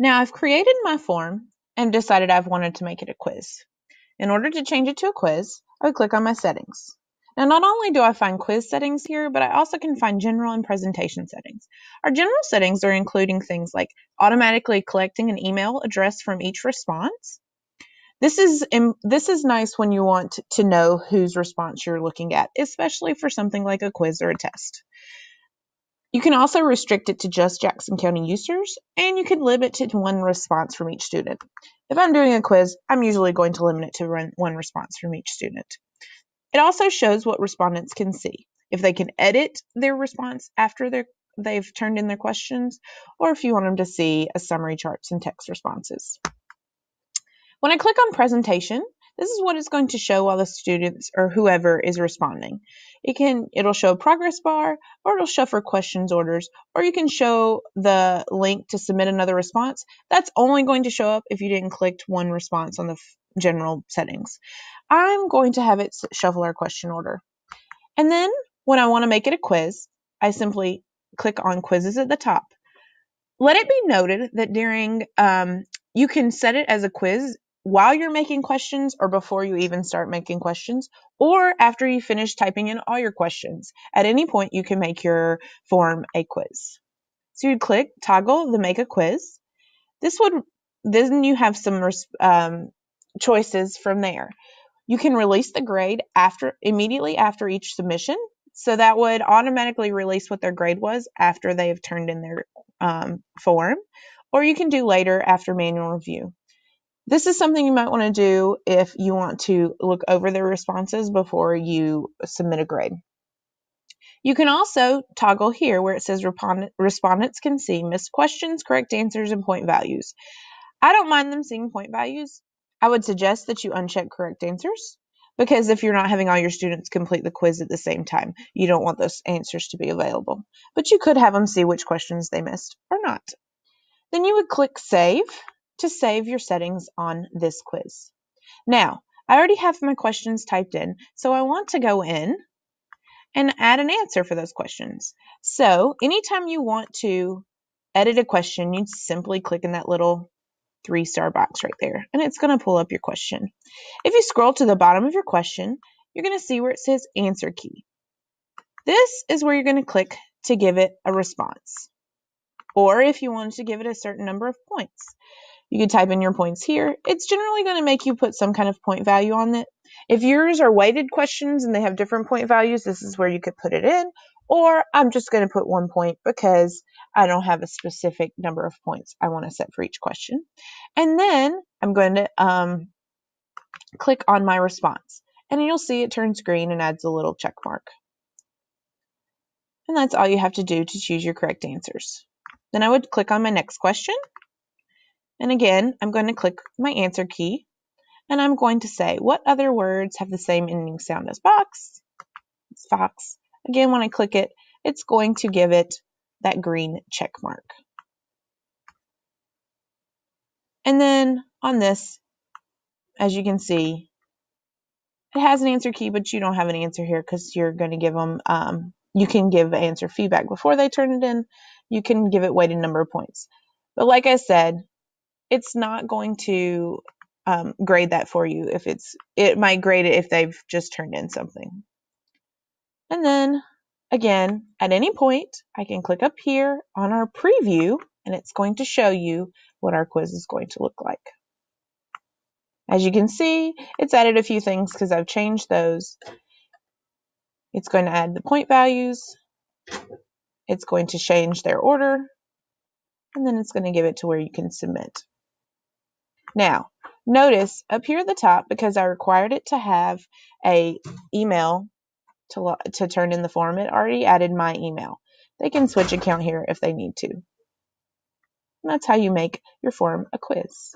Now I've created my form and decided I've wanted to make it a quiz. In order to change it to a quiz, I would click on my settings. Now, not only do I find quiz settings here, but I also can find general and presentation settings. Our general settings are including things like automatically collecting an email address from each response. This is nice when you want to know whose response you're looking at, especially for something like a quiz or a test. You can also restrict it to just Jackson County users, and you can limit it to one response from each student. If I'm doing a quiz, I'm usually going to limit it to one response from each student. It also shows what respondents can see, if they can edit their response after they've turned in their questions, or if you want them to see a summary charts and text responses. When I click on presentation, this is what it's going to show while the students or whoever is responding. It'll show a progress bar, or it'll show for questions orders, or you can show the link to submit another response. That's only going to show up if you didn't click one response on the general settings. I'm going to have it shuffle our question order. And then when I want to make it a quiz, I simply click on quizzes at the top. Let it be noted that you can set it as a quiz while you're making questions, or before you even start making questions, or after you finish typing in all your questions. At any point, you can make your form a quiz. So you'd click toggle the make a quiz. Then you have some choices from there. You can release the grade immediately after each submission. So that would automatically release what their grade was after they have turned in their form, or you can do later after manual review. This is something you might want to do if you want to look over their responses before you submit a grade. You can also toggle here where it says respondents can see missed questions, correct answers, and point values. I don't mind them seeing point values. I would suggest that you uncheck correct answers, because if you're not having all your students complete the quiz at the same time, you don't want those answers to be available. But you could have them see which questions they missed or not. Then you would click Save to save your settings on this quiz. Now, I already have my questions typed in, so I want to go in and add an answer for those questions. So anytime you want to edit a question, you simply click in that little 3-star box right there, and it's going to pull up your question. If you scroll to the bottom of your question, you're going to see where it says Answer Key. This is where you're going to click to give it a response, or if you wanted to give it a certain number of points. You can type in your points here. It's generally going to make you put some kind of point value on it. If yours are weighted questions and they have different point values, this is where you could put it in. Or I'm just going to put 1 point because I don't have a specific number of points I want to set for each question. And then I'm going to click on my response. And you'll see it turns green and adds a little check mark. And that's all you have to do to choose your correct answers. Then I would click on my next question. And again, I'm going to click my answer key, and I'm going to say, what other words have the same ending sound as box? It's fox. Again, when I click it, it's going to give it that green check mark. And then on this, as you can see, it has an answer key, but you don't have an answer here because you're going to give them, you can give answer feedback before they turn it in. You can give it weighted number of points. But like I said, it's not going to grade that for you. It might grade it if they've just turned in something. And then again, at any point, I can click up here on our preview, and it's going to show you what our quiz is going to look like. As you can see, it's added a few things because I've changed those. It's going to add the point values. It's going to change their order, and then it's going to give it to where you can submit. Now, notice up here at the top, because I required it to have an email to turn in the form, it already added my email. They can switch account here if they need to. And that's how you make your form a quiz.